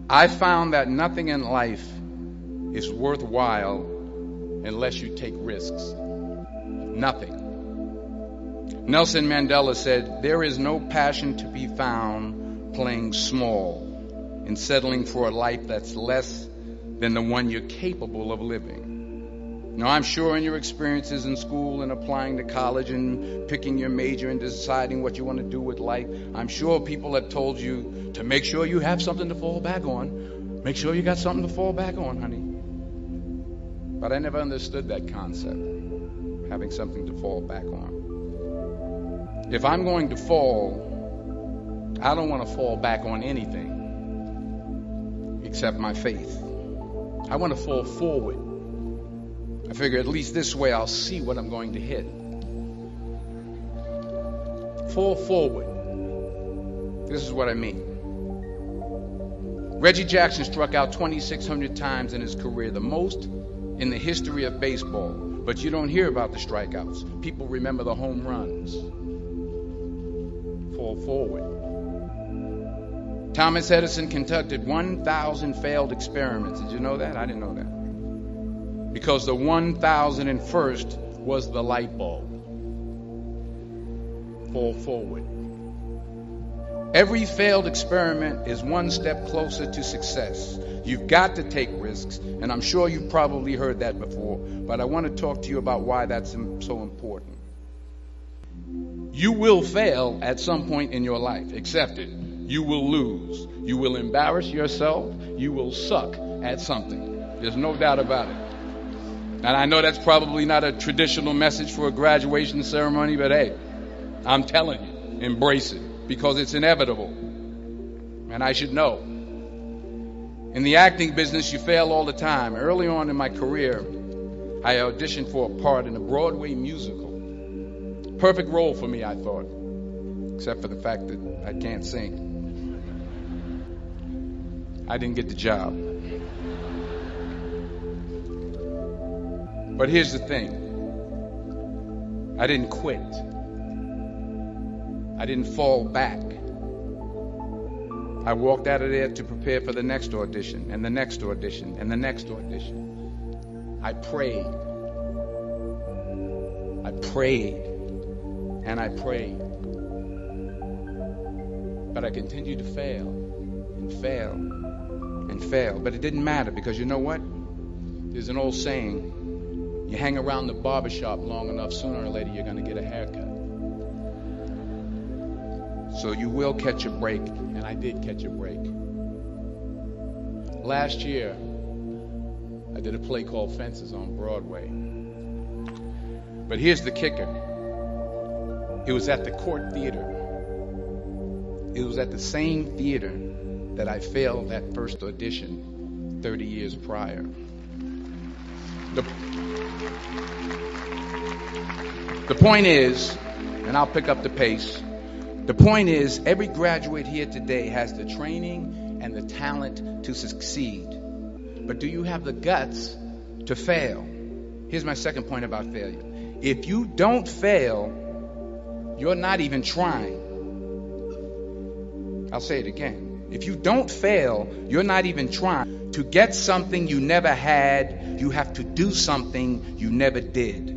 I found that nothing in life is worthwhile unless you take risks. Nothing. Nelson Mandela said, "There is no passion to be found playing small and settling for a life that's less than the one you're capable of living." Now, I'm sure in your experiences in school and applying to college and picking your major and deciding what you want to do with life, I'm sure people have told you to make sure you have something to fall back on. Make sure you got something to fall back on, honey. But I never understood that concept, having something to fall back on. If I'm going to fall, I don't want to fall back on anything except my faith. I want to fall forward. I figure at least this way I'll see what I'm going to hit. Fall forward. This is what I mean. Reggie Jackson struck out 2,600 times in his career, the most in the history of baseball. But you don't hear about the strikeouts. People remember the home runs. Fall forward. Thomas Edison conducted 1,000 failed experiments. Did you know that? I didn't know that. Because the 1,001st was the light bulb. Fall forward. Every failed experiment is one step closer to success. You've got to take risks, and I'm sure you've probably heard that before, but I want to talk to you about why that's so important. You will fail at some point in your life. Accept it. You will lose. You will embarrass yourself. You will suck at something. There's no doubt about it. And I know that's probably not a traditional message for a graduation ceremony, but hey, I'm telling you, embrace it, because it's inevitable. And I should know. In the acting business, you fail all the time. Early on in my career, I auditioned for a part in a Broadway musical. Perfect role for me, I thought, except for the fact that I can't sing. I didn't get the job. But here's the thing. I didn't quit. I didn't fall back. I walked out of there to prepare for the next audition, and the next audition, and the next audition. I prayed. I prayed. And I prayed. But I continued to fail, and fail, and fail. But it didn't matter, because you know what? There's an old saying, you hang around the barbershop long enough, sooner or later you're going to get a haircut. So you will catch a break, and I did catch a break. Last year, I did a play called Fences on Broadway. But here's the kicker. It was at the Court Theater. It was at the same theater that I failed that first audition 30 years prior. The point is, and I'll pick up the pace, the point is, every graduate here today has the training and the talent to succeed. But do you have the guts to fail? Here's my second point about failure. If you don't fail, you're not even trying. I'll say it again. If you don't fail, you're not even trying. To get something you never had, you have to do something you never did.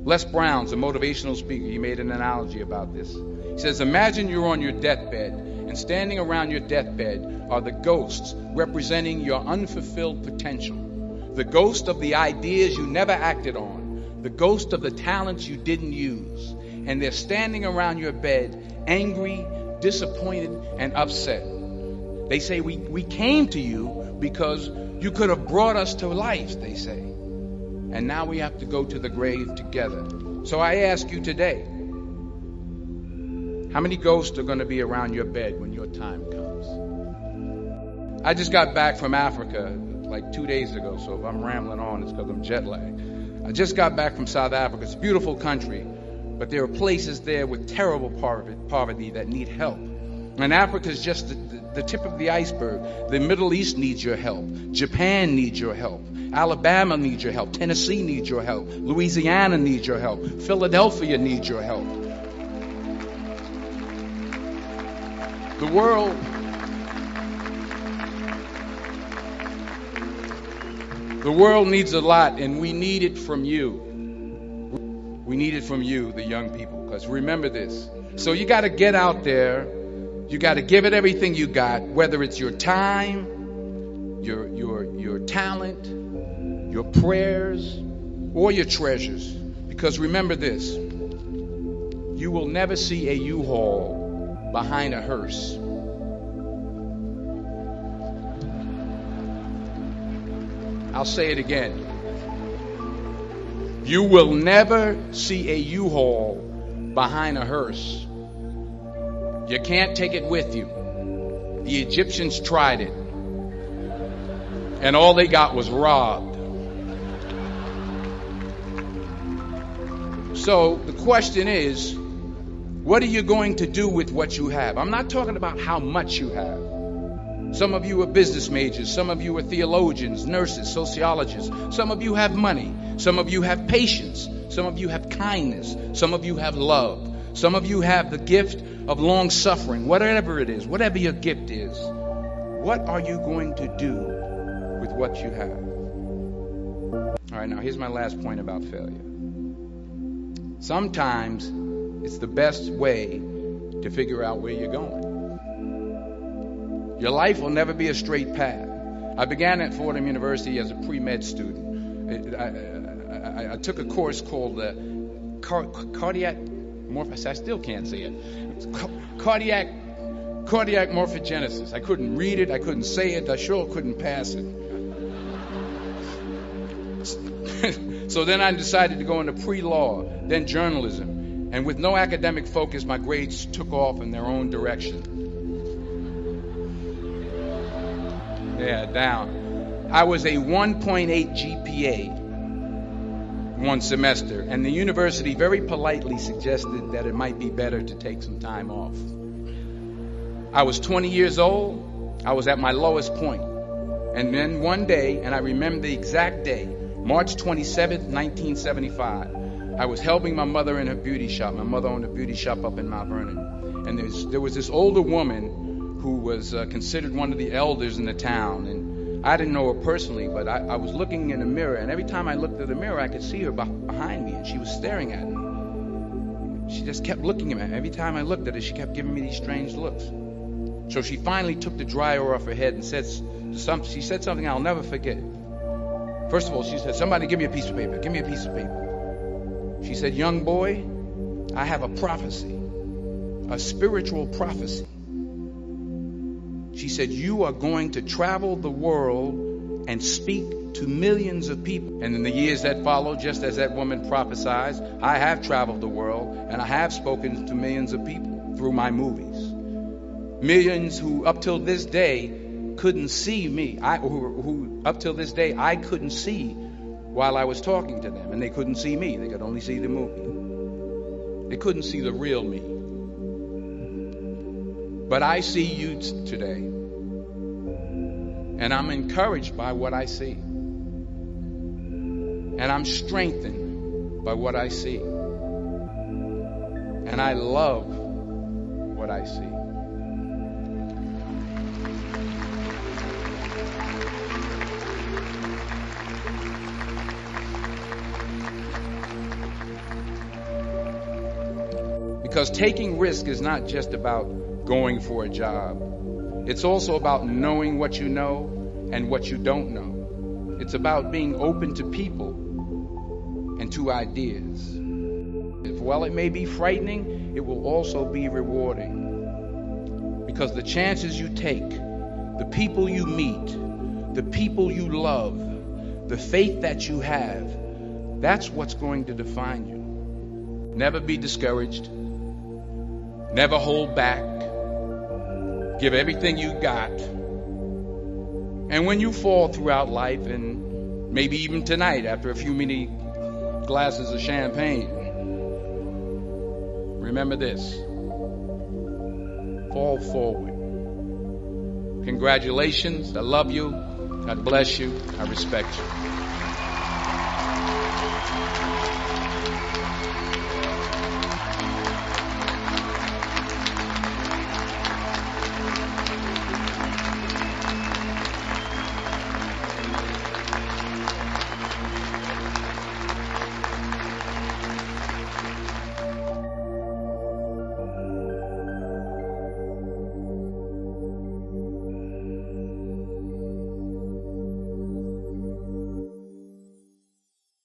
Les Brown's a motivational speaker. He made an analogy about this. He says, imagine you're on your deathbed, and standing around your deathbed are the ghosts representing your unfulfilled potential. The ghost of the ideas you never acted on. The ghost of the talents you didn't use. And they're standing around your bed, angry, disappointed, and upset. They say, we came to you because you could have brought us to life, they say. And now we have to go to the grave together. So I ask you today, how many ghosts are going to be around your bed when your time comes? I just got back from Africa like 2 days ago, so if I'm rambling on, it's because I'm jet lagged. I just got back from South Africa. It's a beautiful country, but there are places there with terrible poverty that need help. And Africa is just the tip of the iceberg. The Middle East needs your help. Japan needs your help. Alabama needs your help. Tennessee needs your help. Louisiana needs your help. Philadelphia needs your help. The The world needs a lot, and we need it from you. We need it from you, the young people, because remember this. So you got to get out there. You got to give it everything you got, whether it's your time, your talent, your prayers, or your treasures. Because remember this. You will never see a U-Haul behind a hearse. I'll say it again. You will never see a U-Haul behind a hearse. You can't take it with you. The Egyptians tried it, and all they got was robbed. So the question is, what are you going to do with what you have? I'm not talking about how much you have. Some of you are business majors. Some of you are theologians, nurses, sociologists. Some of you have money. Some of you have patience. Some of you have kindness. Some of you have love. Some of you have the gift of long suffering. Whatever it is, whatever your gift is, what are you going to do with what you have? All right, now here's my last point about failure. Sometimes it's the best way to figure out where you're going. Your life will never be a straight path. I began at Fordham University as a pre-med student. I took a course called cardiac morphogenesis. I still can't say it. Cardiac morphogenesis. I couldn't read it. I couldn't say it. I sure couldn't pass it. So then I decided to go into pre-law, then journalism. And with no academic focus, my grades took off in their own direction. Yeah, down. I was a 1.8 GPA one semester, and the university very politely suggested that it might be better to take some time off. I was 20 years old. I was at my lowest point. And then one day, and I remember the exact day, March 27th, 1975, I was helping my mother in her beauty shop. My mother owned a beauty shop up in Mount Vernon. And there was this older woman who was considered one of the elders in the town. And I didn't know her personally, but I was looking in a mirror, and every time I looked at the mirror, I could see her behind me, and she was staring at me. She just kept looking at me. Every time I looked at her, she kept giving me these strange looks. So she finally took the dryer off her head and said something I'll never forget. First of all, she said, "Somebody give me a piece of paper. Give me a piece of paper." She said, "Young boy, I have a prophecy, a spiritual prophecy." She said, "You are going to travel the world and speak to millions of people." And in the years that followed, just as that woman prophesied, I have traveled the world and I have spoken to millions of people through my movies. Millions who up till this day couldn't see me. Who up till this day I couldn't see while I was talking to them. And they couldn't see me. They could only see the movie. They couldn't see the real me. But I see you today, and I'm encouraged by what I see, and I'm strengthened by what I see, and I love what I see. Because taking risk is not just about going for a job. It's also about knowing what you know and what you don't know. It's about being open to people and to ideas. While it may be frightening, it will also be rewarding. Because the chances you take, the people you meet, the people you love, the faith that you have, that's what's going to define you. Never be discouraged. Never hold back. Give everything you got. And when you fall throughout life, and maybe even tonight after a few many glasses of champagne, remember this: fall forward. Congratulations. I love you. God bless you. I respect you.